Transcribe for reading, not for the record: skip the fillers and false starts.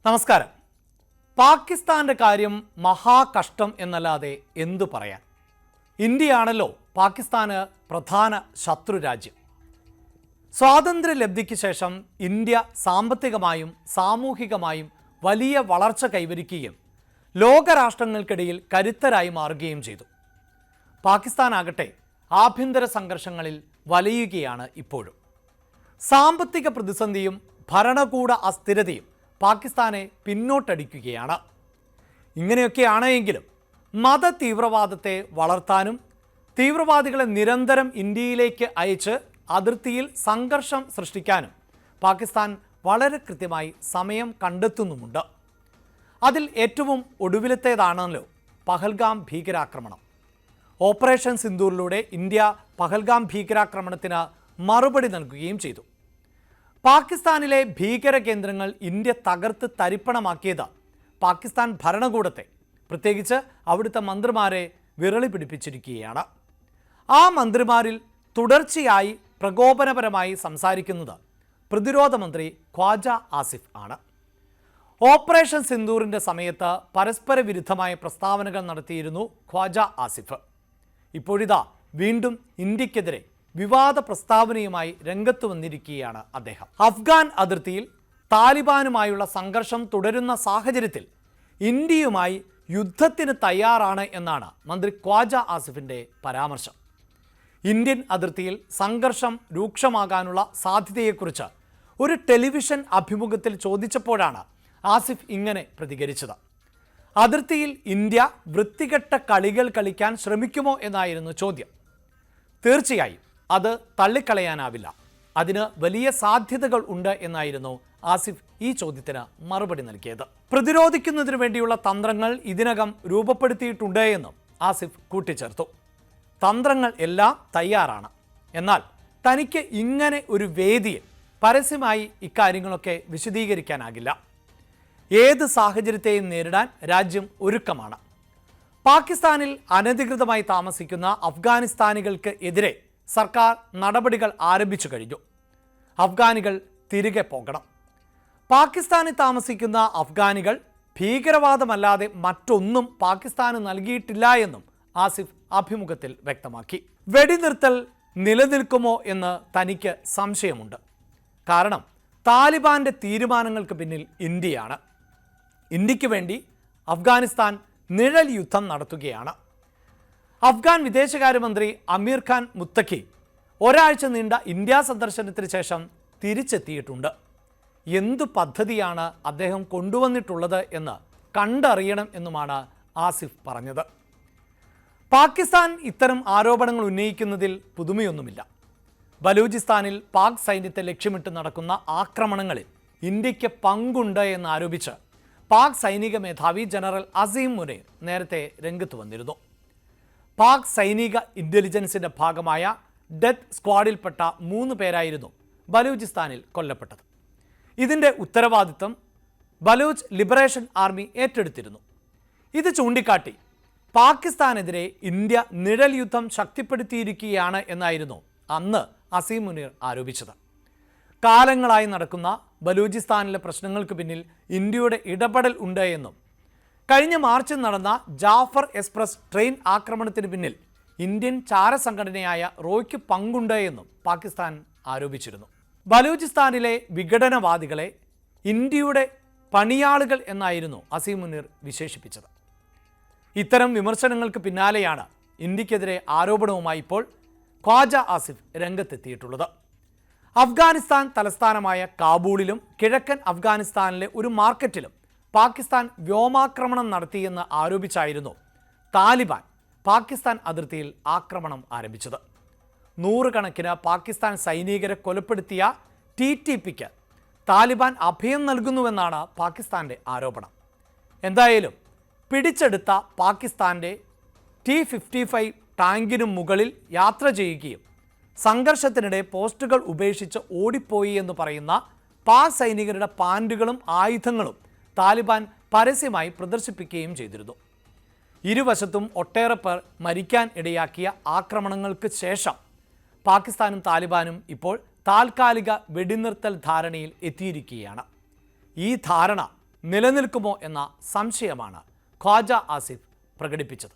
നമസ്കാരം. പാകിസ്ഥാന്റെ കാര്യം മഹാകഷ്ടം എന്നല്ലാതെ എന്തു പറയാൻ? ഇന്ത്യയാണല്ലോ പാകിസ്ഥാന് പ്രധാന ശത്രു രാജ്യം. സ്വാതന്ത്ര്യലബ്ധിക്ക് ശേഷം ഇന്ത്യ സാമ്പത്തികമായും സാമൂഹികമായും വലിയ വളർച്ച കൈവരിക്കുകയും ലോകരാഷ്ട്രങ്ങൾക്കിടയിൽ കരുത്തരായി മാറുകയും ചെയ്തു. പാകിസ്ഥാനാകട്ടെ ആഭ്യന്തര സംഘർഷങ്ങളിൽ വലയുകയാണ് ഇപ്പോഴും. സാമ്പത്തിക പ്രതിസന്ധിയും ഭരണകൂട അസ്ഥിരതയും പാകിസ്ഥാനെ പിന്നോട്ടടിക്കുകയാണ്. ഇങ്ങനെയൊക്കെയാണെങ്കിലും മത തീവ്രവാദത്തെ വളർത്താനും തീവ്രവാദികളെ നിരന്തരം ഇന്ത്യയിലേക്ക് അയച്ച് അതിർത്തിയിൽ സംഘർഷം സൃഷ്ടിക്കാനും പാകിസ്ഥാൻ വളരെ കൃത്യമായി സമയം കണ്ടെത്തുന്നുമുണ്ട്. അതിൽ ഏറ്റവും ഒടുവിലത്തേതാണല്ലോ പഹൽഗാം ഭീകരാക്രമണം. ഓപ്പറേഷൻ സിന്ദൂറിലൂടെ ഇന്ത്യ പഹൽഗാം ഭീകരാക്രമണത്തിന് മറുപടി നൽകുകയും ചെയ്തു. പാകിസ്ഥാനിലെ ഭീകര കേന്ദ്രങ്ങൾ ഇന്ത്യ തകർത്ത് തരിപ്പണമാക്കിയത് പാകിസ്ഥാൻ ഭരണകൂടത്തെ, പ്രത്യേകിച്ച് അവിടുത്തെ മന്ത്രിമാരെ വിരളി പിടിപ്പിച്ചിരിക്കുകയാണ്. ആ മന്ത്രിമാരിൽ തുടർച്ചയായി പ്രകോപനപരമായി സംസാരിക്കുന്നത് പ്രതിരോധ മന്ത്രി ഖ്വാജ ആസിഫ് ആണ്. ഓപ്പറേഷൻ സിന്ദൂറിൻ്റെ സമയത്ത് പരസ്പര വിരുദ്ധമായ പ്രസ്താവനകൾ നടത്തിയിരുന്നു ഖ്വാജ ആസിഫ്. ഇപ്പോഴിതാ വീണ്ടും ഇന്ത്യക്കെതിരെ വിവാദ പ്രസ്താവനയുമായി രംഗത്ത് വന്നിരിക്കുകയാണ് അദ്ദേഹം. അഫ്ഗാൻ അതിർത്തിയിൽ താലിബാനുമായുള്ള സംഘർഷം തുടരുന്ന സാഹചര്യത്തിൽ ഇന്ത്യയുമായി യുദ്ധത്തിന് തയ്യാറാണ് എന്നാണ് മന്ത്രി ഖ്വാജ ആസിഫിൻ്റെ പരാമർശം. ഇന്ത്യൻ അതിർത്തിയിൽ സംഘർഷം രൂക്ഷമാകാനുള്ള സാധ്യതയെക്കുറിച്ച് ഒരു ടെലിവിഷൻ അഭിമുഖത്തിൽ ചോദിച്ചപ്പോഴാണ് ആസിഫ് ഇങ്ങനെ പ്രതികരിച്ചത്. അതിർത്തിയിൽ ഇന്ത്യ വൃത്തികെട്ട കളികൾ കളിക്കാൻ ശ്രമിക്കുമോ എന്നായിരുന്നു ചോദ്യം. തീർച്ചയായും അത് തള്ളിക്കളയാനാവില്ല. അതിന് വലിയ സാധ്യതകൾ ഉണ്ട് എന്നായിരുന്നു ആസിഫ് ഈ ചോദ്യത്തിന് മറുപടി നൽകിയത്. പ്രതിരോധിക്കുന്നതിനു വേണ്ടിയുള്ള തന്ത്രങ്ങൾ ഇതിനകം രൂപപ്പെടുത്തിയിട്ടുണ്ട് എന്നും ആസിഫ് കൂട്ടിച്ചേർത്തു. തന്ത്രങ്ങൾ എല്ലാം തയ്യാറാണ്. എന്നാൽ തനിക്ക് ഇങ്ങനെ ഒരു വേദിയിൽ പരസ്യമായി ഇക്കാര്യങ്ങളൊക്കെ വിശദീകരിക്കാനാകില്ല. ഏത് സാഹചര്യത്തെയും നേരിടാൻ രാജ്യം ഒരുക്കമാണ്. പാകിസ്ഥാനിൽ അനധികൃതമായി താമസിക്കുന്ന അഫ്ഗാനിസ്ഥാനികൾക്ക് എതിരെ സർക്കാർ നടപടികൾ ആരംഭിച്ചു കഴിഞ്ഞു. അഫ്ഗാനികൾ തിരികെ പോകണം. പാകിസ്ഥാനിൽ താമസിക്കുന്ന അഫ്ഗാനികൾ ഭീകരവാദമല്ലാതെ മറ്റൊന്നും പാകിസ്ഥാന് നൽകിയിട്ടില്ല എന്നും ആസിഫ് അഭിമുഖത്തിൽ വ്യക്തമാക്കി. വെടിനിർത്തൽ നിലനിൽക്കുമോ എന്ന് തനിക്ക് സംശയമുണ്ട്. കാരണം താലിബാന്റെ തീരുമാനങ്ങൾക്ക് പിന്നിൽ ഇന്ത്യയാണ്. ഇന്ത്യക്ക് വേണ്ടി അഫ്ഗാനിസ്ഥാൻ നിഴൽ യുദ്ധം നടത്തുകയാണ്. അഫ്ഗാൻ വിദേശകാര്യമന്ത്രി അമീർ ഖാൻ മുത്തഖി ഒരാഴ്ച നീണ്ട ഇന്ത്യ സന്ദർശനത്തിന് ശേഷം തിരിച്ചെത്തിയിട്ടുണ്ട്. എന്തു പദ്ധതിയാണ് അദ്ദേഹം കൊണ്ടുവന്നിട്ടുള്ളത് എന്ന് കണ്ടറിയണം എന്നുമാണ് ആസിഫ് പറഞ്ഞത്. പാകിസ്ഥാൻ ഇത്തരം ആരോപണങ്ങൾ ഉന്നയിക്കുന്നതിൽ പുതുമയൊന്നുമില്ല. ബലൂചിസ്ഥാനിൽ പാക് സൈന്യത്തെ ലക്ഷ്യമിട്ട് നടക്കുന്ന ആക്രമണങ്ങളിൽ ഇന്ത്യക്ക് പങ്കുണ്ട് എന്നാരോപിച്ച് പാക് സൈനിക മേധാവി ജനറൽ അസീം മുനീർ നേരത്തെ രംഗത്ത് വന്നിരുന്നു. പാക് സൈനിക ഇൻ്റലിജൻസിൻ്റെ ഭാഗമായ ഡെത്ത് സ്ക്വാഡിൽപ്പെട്ട 3 പേരായിരുന്നു ബലൂചിസ്ഥാനിൽ കൊല്ലപ്പെട്ടത്. ഇതിൻ്റെ ഉത്തരവാദിത്വം ബലൂച്ച് ലിബറേഷൻ ആർമി ഏറ്റെടുത്തിരുന്നു. ഇത് ചൂണ്ടിക്കാട്ടി പാകിസ്ഥാനെതിരെ ഇന്ത്യ നിഴൽ യുദ്ധം ശക്തിപ്പെടുത്തിയിരിക്കുകയാണ് എന്നായിരുന്നു അന്ന് അസീം മുനീർ ആരോപിച്ചത്. കാലങ്ങളായി നടക്കുന്ന ബലൂചിസ്ഥാനിലെ പ്രശ്നങ്ങൾക്ക് പിന്നിൽ ഇന്ത്യയുടെ ഇടപെടൽ ഉണ്ട് എന്നും കഴിഞ്ഞ മാർച്ചിൽ നടന്ന ജാഫർ എക്സ്പ്രസ് ട്രെയിൻ ആക്രമണത്തിന് പിന്നിൽ ഇന്ത്യൻ ചാരസംഘടനയായ റോയ്ക്ക് പങ്കുണ്ട് എന്നും പാകിസ്ഥാൻ ആരോപിച്ചിരുന്നു. ബലൂചിസ്ഥാനിലെ വിഘടനവാദികളെ ഇന്ത്യയുടെ പണിയാളുകൾ എന്നായിരുന്നു അസീം മുനീർ വിശേഷിപ്പിച്ചത്. ഇത്തരം വിമർശനങ്ങൾക്ക് പിന്നാലെയാണ് ഇന്ത്യക്കെതിരെ ആരോപണവുമായി ഇപ്പോൾ ഖ്വാജ ആസിഫ് രംഗത്തെത്തിയിട്ടുള്ളത്. അഫ്ഗാനിസ്ഥാൻ തലസ്ഥാനമായ കാബൂളിലും കിഴക്കൻ അഫ്ഗാനിസ്ഥാനിലെ ഒരു മാർക്കറ്റിലും പാകിസ്ഥാൻ വ്യോമാക്രമണം നടത്തിയെന്ന് ആരോപിച്ചായിരുന്നു താലിബാൻ പാകിസ്ഥാൻ അതിർത്തിയിൽ ആക്രമണം ആരംഭിച്ചത്. 100 കണക്കിന് പാകിസ്ഥാൻ സൈനികരെ കൊലപ്പെടുത്തിയ TTPക്ക് താലിബാൻ അഭയം നൽകുന്നുവെന്നാണ് പാകിസ്ഥാൻ്റെ ആരോപണം. എന്തായാലും പിടിച്ചെടുത്ത പാകിസ്ഥാൻ്റെ T-55 ടാങ്കിനു മുകളിൽ യാത്ര ചെയ്യുകയും സംഘർഷത്തിനിടെ പോസ്റ്റുകൾ ഉപേക്ഷിച്ച് ഓടിപ്പോയി എന്ന് പറയുന്ന പാക് സൈനികരുടെ പാൻറ്റുകളും ആയുധങ്ങളും താലിബാൻ പരസ്യമായി പ്രദർശിപ്പിക്കുകയും ചെയ്തിരുന്നു. ഇരുവശത്തും ഒട്ടേറെ പേർ മരിക്കാൻ ഇടയാക്കിയ ആക്രമണങ്ങൾക്ക് ശേഷം പാകിസ്ഥാനും താലിബാനും ഇപ്പോൾ താൽക്കാലിക വെടിനിർത്തൽ ധാരണയിൽ എത്തിയിരിക്കുകയാണ്. ഈ ധാരണ നിലനിൽക്കുമോ എന്ന സംശയമാണ് ഖ്വാജ ആസിഫ് പ്രകടിപ്പിച്ചത്.